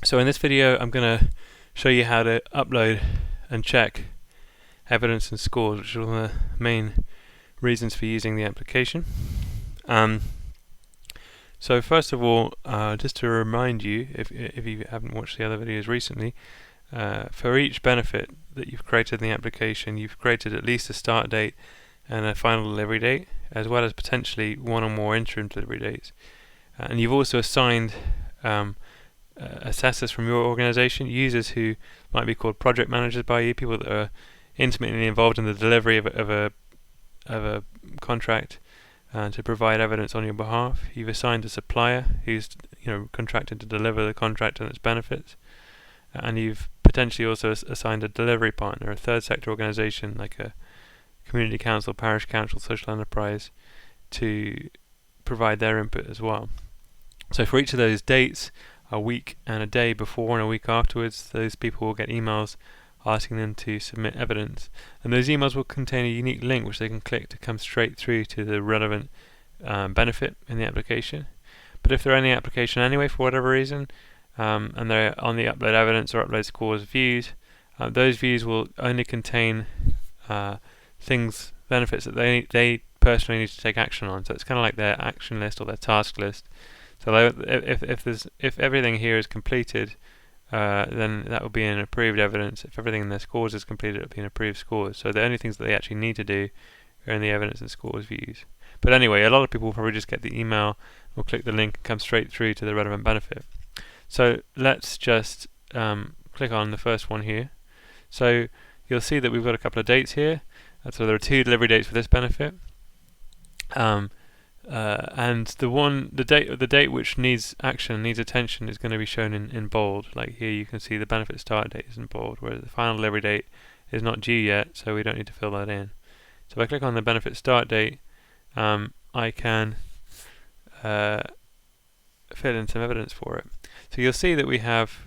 So in this video I'm going to show you how to upload and check evidence and scores, which are one of the main reasons for using the application. So first of all, just to remind you, if you haven't watched the other videos recently, for each benefit that you've created in the application, you've created at least a start date and a final delivery date, as well as potentially one or more interim delivery dates. And you've also assigned assessors from your organization, users who might be called project managers by you, people that are intimately involved in the delivery of a contract, to provide evidence on your behalf. You've assigned a supplier who's contracted to deliver the contract and its benefits, and you've potentially also assigned a delivery partner, a third sector organization like a community council, parish council, social enterprise, to provide their input as well. So for each of those dates, a week and a day before and a week afterwards, those people will get emails asking them to submit evidence, and those emails will contain a unique link which they can click to come straight through to the relevant benefit in the application. But if they're in the application anyway for whatever reason, and they're on the upload evidence or upload scores views, those views will only contain benefits that they personally need to take action on. So it's kind of like their action list or their task list. So if everything here is completed, then that will be an approved evidence. If everything in their scores is completed, it will be an approved scores. So the only things that they actually need to do are in the evidence and scores views. But anyway, a lot of people will probably just get the email or click the link and come straight through to the relevant benefit. So let's just click on the first one here. So you'll see that we've got a couple of dates here. So there are 2 delivery dates for this benefit. And the date which needs action, needs attention, is going to be shown in bold. Like here you can see the benefit start date is in bold, whereas the final delivery date is not due yet, so we don't need to fill that in. So if I click on the benefit start date, I can fill in some evidence for it. So you'll see that we have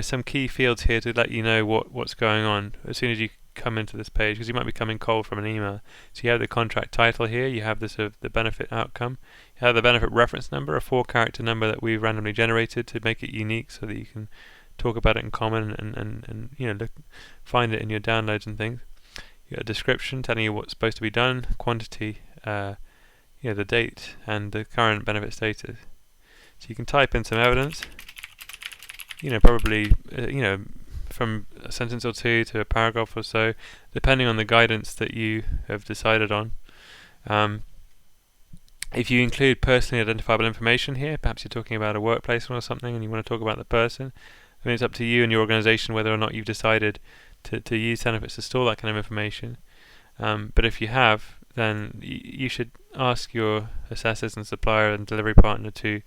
some key fields here to let you know what's going on as soon as you come into this page, because you might be coming cold from an email. So you have the contract title here, you have the benefit outcome, you have the benefit reference number, a 4-character number that we've randomly generated to make it unique so that you can talk about it in common and find it in your downloads and things. You got a description telling you what's supposed to be done, quantity, the date, and the current benefit status. So you can type in some evidence, probably from a sentence or 2 to a paragraph or so, depending on the guidance that you have decided on. If you include personally identifiable information here, perhaps you're talking about a workplace or something and you want to talk about the person, I mean, it's up to you and your organization whether or not you've decided to use Cenefits to store that kind of information. But if you have, then you should ask your assessors and supplier and delivery partner to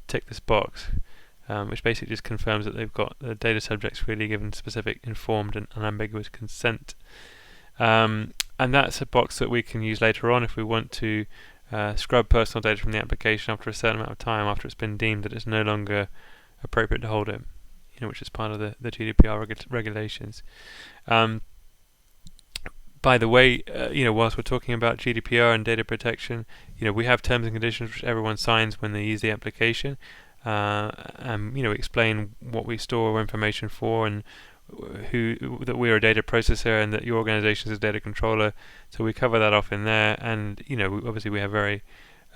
tick this box, which basically just confirms that they've got the data subjects really given specific, informed and unambiguous consent. And that's a box that we can use later on if we want to scrub personal data from the application after a certain amount of time, after it's been deemed that it's no longer appropriate to hold it, which is part of the GDPR regulations. By the way, whilst we're talking about GDPR and data protection, we have terms and conditions which everyone signs when they use the application. We explain what we store information for and that we're a data processor and that your organization is a data controller. So we cover that off in there, and obviously we have very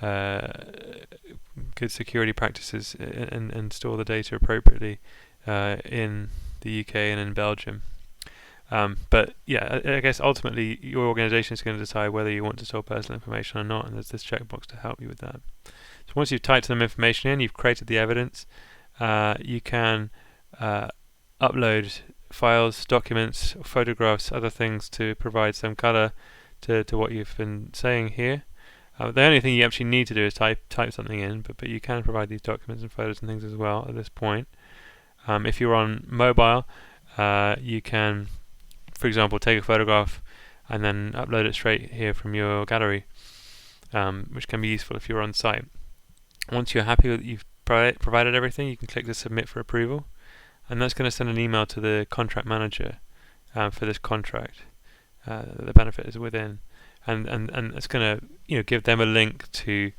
good security practices and store the data appropriately in the UK and in Belgium. But yeah, I guess ultimately your organization is going to decide whether you want to store personal information or not, and there's this checkbox to help you with that. So once you've typed some information in, you've created the evidence, you can upload files, documents, photographs, other things to provide some colour to what you've been saying here. The only thing you actually need to do is type something in, but you can provide these documents and photos and things as well at this point. If you're on mobile, you can, for example, take a photograph and then upload it straight here from your gallery, which can be useful if you're on site. Once you're happy that you've provided everything, you can click the submit for approval, and that's going to send an email to the contract manager for this contract that the benefit is within, and it's going to give them a link to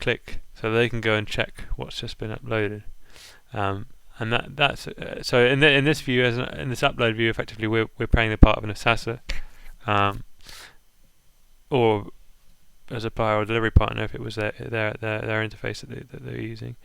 click, so they can go and check what's just been uploaded. And that's so in this view, in this upload view, effectively we're playing the part of an assessor, or a supplier or delivery partner if it was their interface that they're using.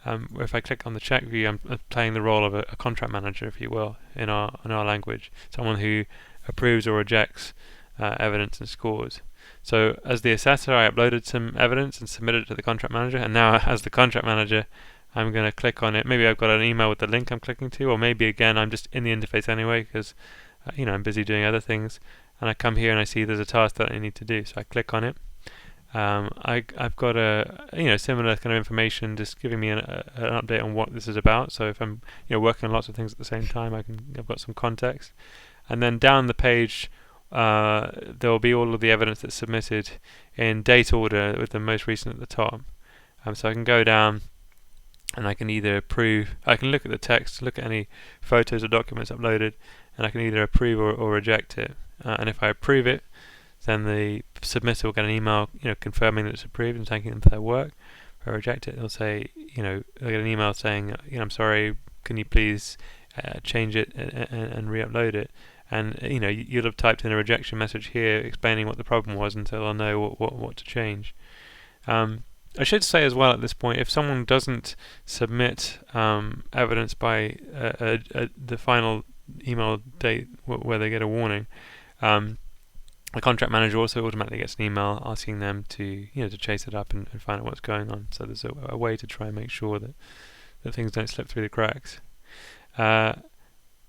If I click on the check view, I'm playing the role of a contract manager, if you will, in our language, someone who approves or rejects evidence and scores. So as the assessor, I uploaded some evidence and submitted it to the contract manager, and now as the contract manager, I'm going to click on it. Maybe I've got an email with the link I'm clicking to, or maybe again I'm just in the interface anyway because I'm busy doing other things, and I come here and I see there's a task that I need to do, so I click on it. I've got a similar kind of information, just giving me an update on what this is about. So if I'm working on lots of things at the same time, I've got some context. And then down the page, there will be all of the evidence that's submitted in date order, with the most recent at the top. So I can go down and I can either approve. I can look at the text, look at any photos or documents uploaded, and I can either approve or reject it. And if I approve it, then the submitter will get an email, confirming that it's approved and thanking them for their work. If I reject it, they'll say, they'll get an email saying, I'm sorry, can you please change it and re-upload it? And you'll have typed in a rejection message here explaining what the problem was, until they'll know what to change. I should say as well at this point, if someone doesn't submit evidence by the final email date where they get a warning, the contract manager also automatically gets an email asking them to chase it up and find out what's going on. So there's a way to try and make sure that things don't slip through the cracks. I'm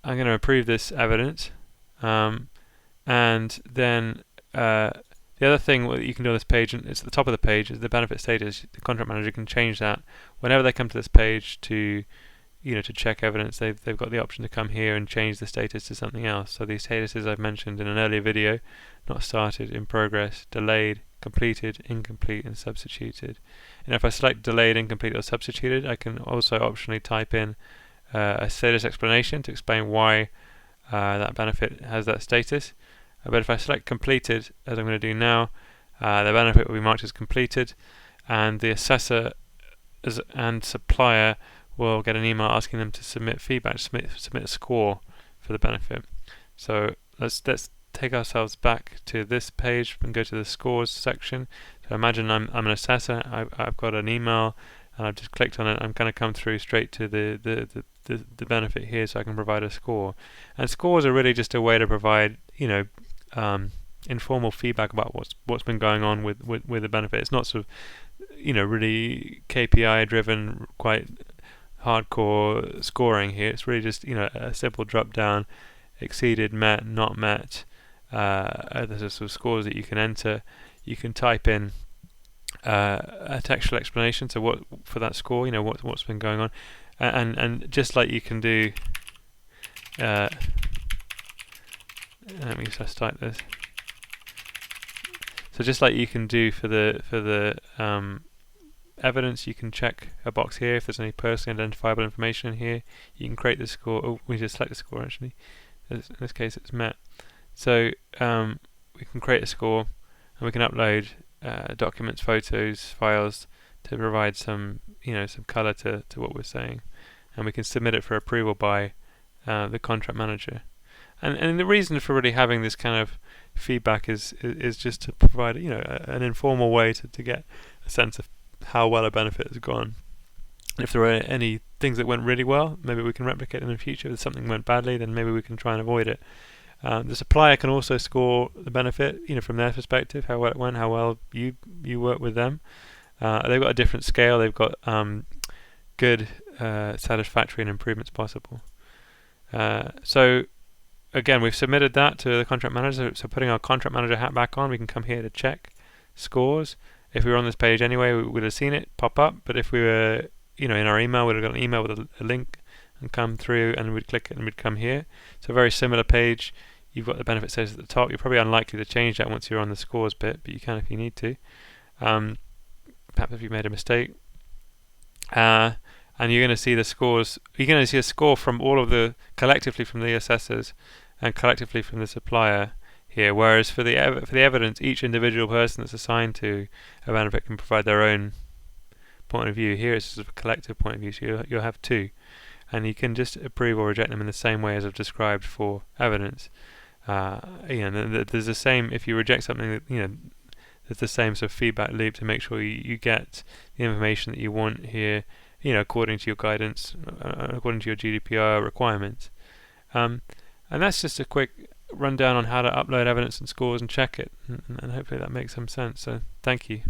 going to approve this evidence, and then the other thing that you can do on this page, and it's at the top of the page, is the benefit status. The contract manager can change that whenever they come to this page to check evidence. They've got the option to come here and change the status to something else. So these statuses I've mentioned in an earlier video: not started, in progress, delayed, completed, incomplete, and substituted. And if I select delayed, incomplete, or substituted, I can also optionally type in a status explanation to explain why that benefit has that status. But if I select completed, as I'm going to do now, the benefit will be marked as completed, and the assessor and supplier will get an email asking them to submit feedback, submit a score for the benefit. So let's take ourselves back to this page and go to the scores section. So imagine I'm an assessor. I've got an email and I've just clicked on it. I'm going to come through straight to the benefit here, so I can provide a score. And scores are really just a way to provide informal feedback about what's been going on with the benefit. It's not sort of really KPI driven, quite hardcore scoring here. It's really just a simple drop down: exceeded, met, not met. There's a sort of scores that you can enter. You can type in a textual explanation, so what for that score, what's been going on, and just like you can do. Let me just type this. So just like you can do for the evidence, you can check a box here if there's any personally identifiable information in here. You can create the score. Oh, we just select the score actually. In this case, it's met. So we can create a score, and we can upload documents, photos, files to provide some some color to what we're saying, and we can submit it for approval by the contract manager. And the reason for really having this kind of feedback is just to provide an informal way to get a sense of how well a benefit has gone. And if there are any things that went really well, maybe we can replicate them in the future. If something went badly, then maybe we can try and avoid it. The supplier can also score the benefit, from their perspective, how well it went, how well you work with them. They've got a different scale. They've got good, satisfactory, and improvements possible. So again, we've submitted that to the contract manager. So putting our contract manager hat back on, we can come here to check scores. If we were on this page anyway, we would have seen it pop up. But if we were, in our email, we'd have got an email with a link and come through, and we'd click it and we'd come here. So a very similar page. You've got the benefit status at the top. You're probably unlikely to change that once you're on the scores bit, but you can if you need to. Perhaps if you made a mistake. And you're going to see the scores. You're going to see a score from all of the, collectively from the assessors and collectively from the supplier here. Whereas for the evidence, each individual person that's assigned to a benefit can provide their own point of view. Here it's sort of a collective point of view, so you'll have two, and you can just approve or reject them in the same way as I've described for evidence. There's the same, if you reject something, there's the same sort of feedback loop to make sure you get the information that you want here, according to your guidance, according to your GDPR requirements. And that's just a quick rundown on how to upload evidence and scores and check it, and hopefully that makes some sense. So thank you.